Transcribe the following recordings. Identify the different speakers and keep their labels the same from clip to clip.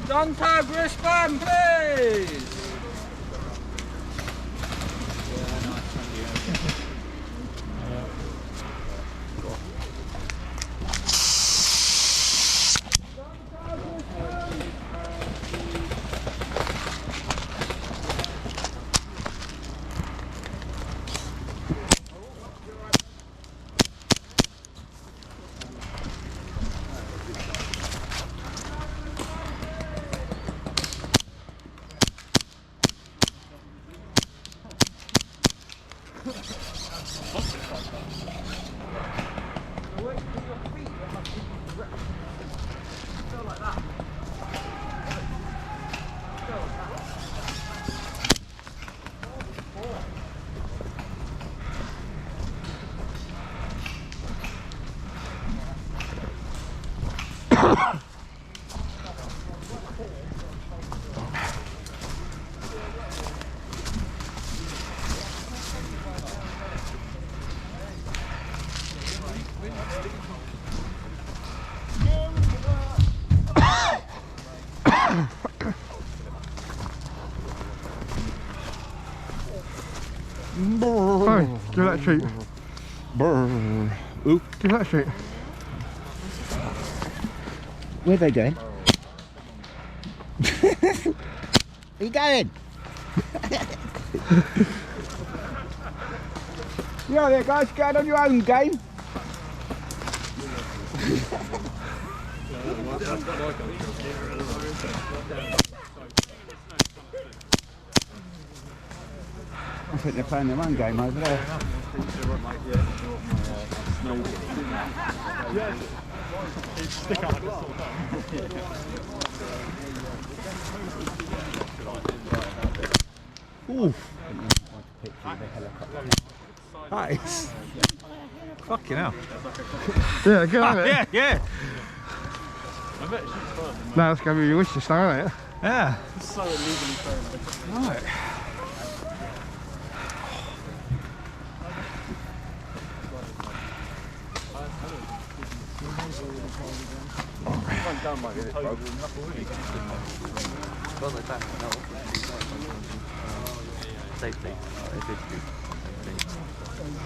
Speaker 1: Dogtag wristband, please.
Speaker 2: Hey, give that a treat.
Speaker 3: Oop.
Speaker 2: Give that a treat.
Speaker 3: Where are they going? Where you going? Yeah, there guys, go out on your own game. I think they're playing their own game over there.
Speaker 4: Stick out like a
Speaker 3: Ooh. Nice.
Speaker 4: Fucking hell.
Speaker 2: Yeah, good, isn't it?
Speaker 4: Yeah, yeah.
Speaker 2: Now it's going to be your wish list now, isn't it?
Speaker 4: Yeah.
Speaker 1: It's so illegally thrown.
Speaker 4: Right.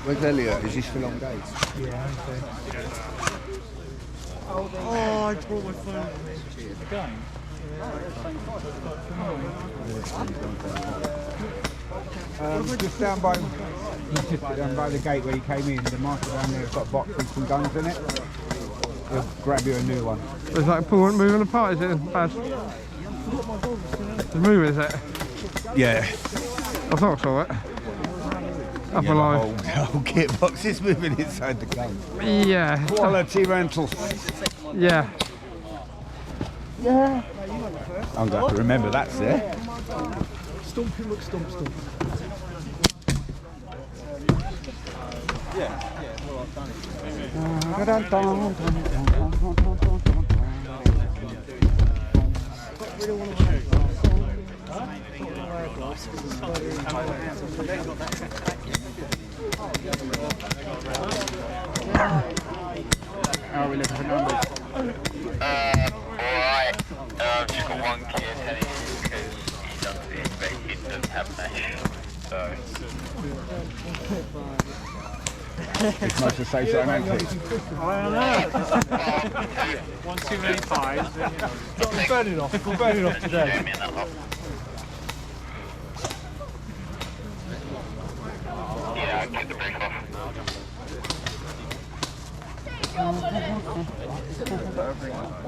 Speaker 3: Where's Elliot? Is he still on days?
Speaker 4: Yeah, oh, I brought my phone with me. Again?
Speaker 3: Just down by the gate where you came in, the marker down there has got boxes with some guns in it. They'll grab you a new one.
Speaker 2: Is that pool moving apart, is it bad? It's moving, is it?
Speaker 3: Yeah.
Speaker 2: I thought I saw it. Up alive.
Speaker 3: The whole kit box is moving inside the gun.
Speaker 2: Yeah.
Speaker 3: Quality rental.
Speaker 2: Yeah.
Speaker 3: Yeah. I'm going to have to remember that's there.
Speaker 4: Stomp him, look, stomp, stomp. Yeah, well, I've done
Speaker 3: How are we looking for numbers?
Speaker 5: Alright. I've just got one kid heading in because he doesn't have mesh. So.
Speaker 3: It's nice to say so, isn't it?
Speaker 1: I don't know. One too many pies. We'll burn it off. We'll burn it off today.
Speaker 5: Yeah, I'll get the break off.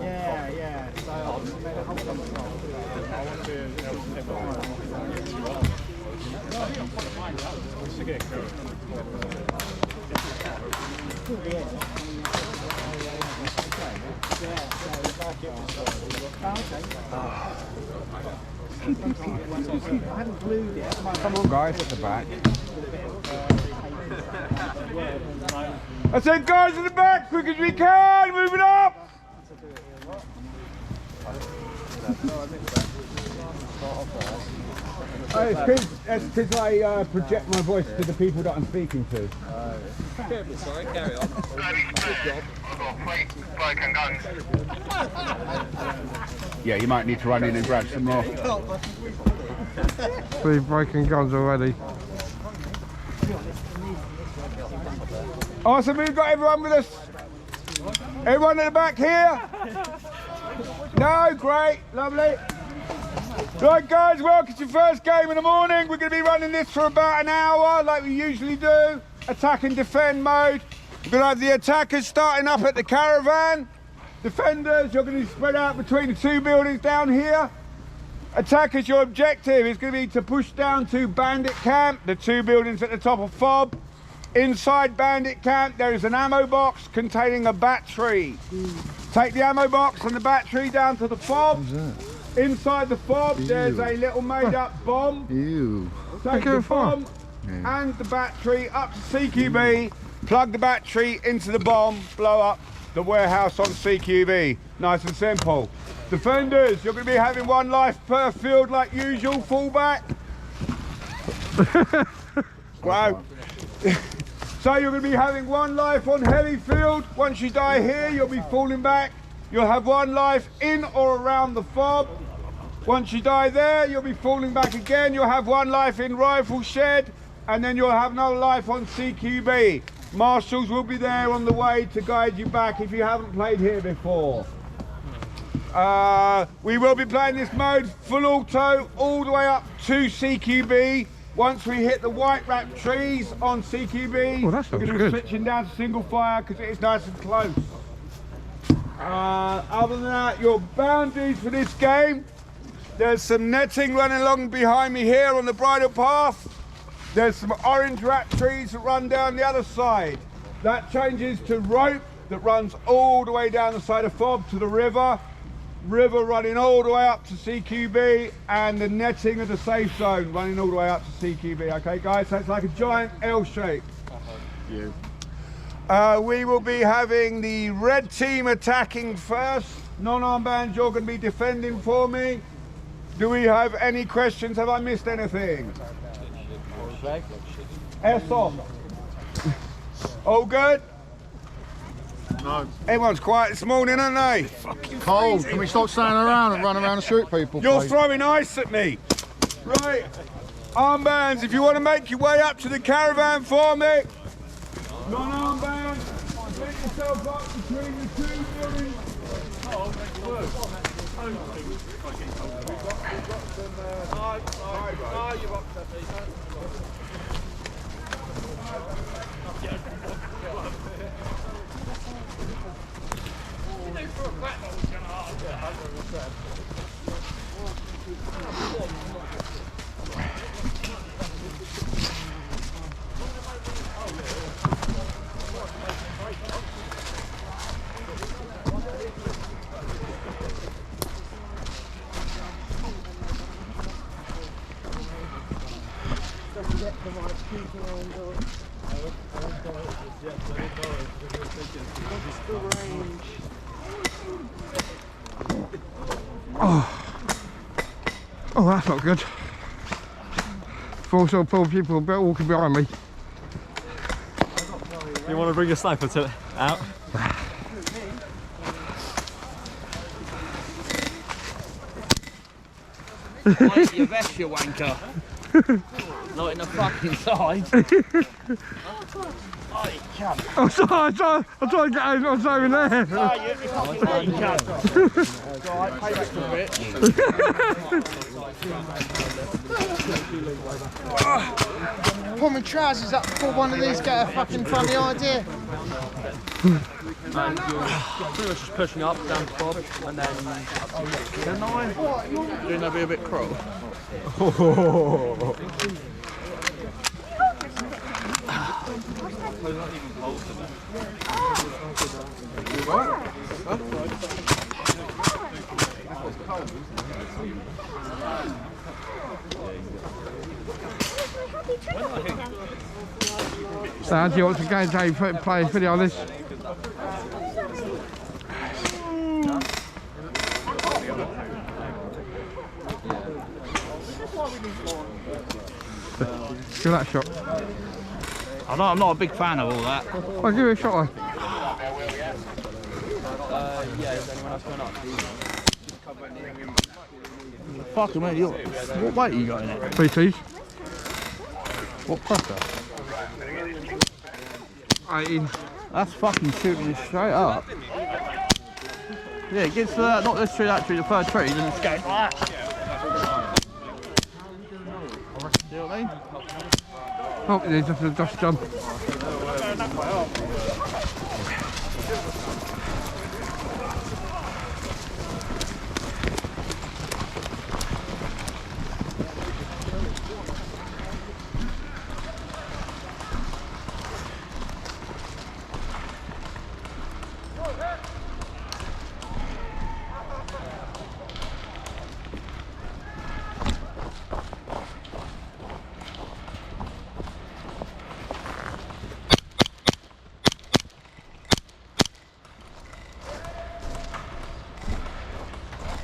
Speaker 1: Yeah. So I made a whole bunch of stuff. I want I hadn't glued it.
Speaker 3: Come on, guys, at the back. I said, guys, at the back, quick as we can, move it up! It's because I project my voice to the people that I'm speaking to.
Speaker 6: Sorry, carry on. Good job.
Speaker 5: I've got 3 broken guns.
Speaker 3: Yeah, you might need to run in and grab some more.
Speaker 2: 3 broken guns already.
Speaker 3: Awesome, we've got everyone with us. Everyone at the back here? No, great, lovely. Right guys, welcome to your first game in the morning. We're going to be running this for about an hour like we usually do. Attack and defend mode. We're going to have the attackers starting up at the caravan. Defenders, you're going to be spread out between the 2 buildings down here. Attackers, your objective is going to be to push down to Bandit Camp, the 2 buildings at the top of Fob. Inside Bandit Camp, there is an ammo box containing a battery. Take the ammo box and the battery down to the Fob. Inside the Fob, there's a little made-up bomb.
Speaker 2: Ew.
Speaker 3: Take the bomb and the battery up to CQB, plug the battery into the bomb, blow up the warehouse on CQB. Nice and simple. Defenders, you're going to be having 1 life per field like usual, fullback. Wow. So you're going to be having 1 life on heavy field. Once you die here, you'll be falling back. You'll have 1 life in or around the Fob. Once you die there, you'll be falling back again. You'll have 1 life in rifle shed, and then you'll have another life on CQB. Marshals will be there on the way to guide you back if you haven't played here before. We will be playing this mode full auto all the way up to CQB. Once we hit the white wrap trees on CQB,
Speaker 2: oh, that
Speaker 3: we're going to be
Speaker 2: good.
Speaker 3: switching down to single fire because it is nice and close. Other than that, your boundaries for this game, there's some netting running along behind me here on the bridle path. There's some orange wrap trees that run down the other side. That changes to rope that runs all the way down the side of Fob to the river. River running all the way up to CQB, and the netting of the safe zone running all the way up to CQB. Okay guys, so it's like a giant L shape. We will be having the red team attacking first. Non-armbands, you're going to be defending for me. Do we have any questions? Have I missed anything? Airsoft. All good?
Speaker 7: No.
Speaker 3: Everyone's quiet this morning, aren't they?
Speaker 7: Cold. Can we stop standing around and run around and shoot people,
Speaker 3: You're
Speaker 7: please?
Speaker 3: throwing ice at me. Right. Armbands, if you want to make your way up to the caravan for me. Non-armbands, make yourself up between the 2 buildings.
Speaker 2: Oh, that's not good. Also, poor people walking behind me.
Speaker 4: You want to bring your sniper to out?
Speaker 6: Why your vest, you wanker? Not in the fucking side. Oh, you cunt.
Speaker 2: I'm sorry, I'm trying to get over, I'm sorry in there.
Speaker 6: Oh, you fucking cunt. Alright, payback for a bit.
Speaker 7: Pull my trousers up before one of these get a fucking funny idea.
Speaker 6: And you're pretty much just pushing up, down to Bob, and then doing that be a bit cruel.
Speaker 2: So how do you want to go and play a video on this? Give that a shot.
Speaker 6: I'm not a big fan of all that.
Speaker 2: I'll give it a shot.
Speaker 6: Yeah, is anyone else going up? Fucking man, what weight are you got in it?
Speaker 2: 3Ts.
Speaker 6: What pressure?
Speaker 2: 18.
Speaker 6: That's fucking shooting you straight up. Yeah, it gets to that, not this tree, that tree, the third tree, then it's going like that. See what I mean?
Speaker 2: Oh, there's just a dust jump.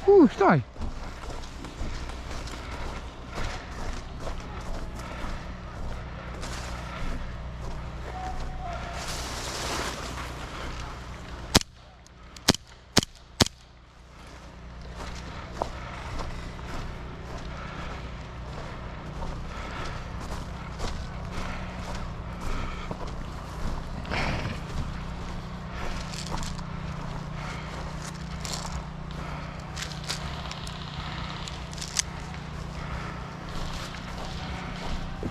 Speaker 2: Ooh, stay.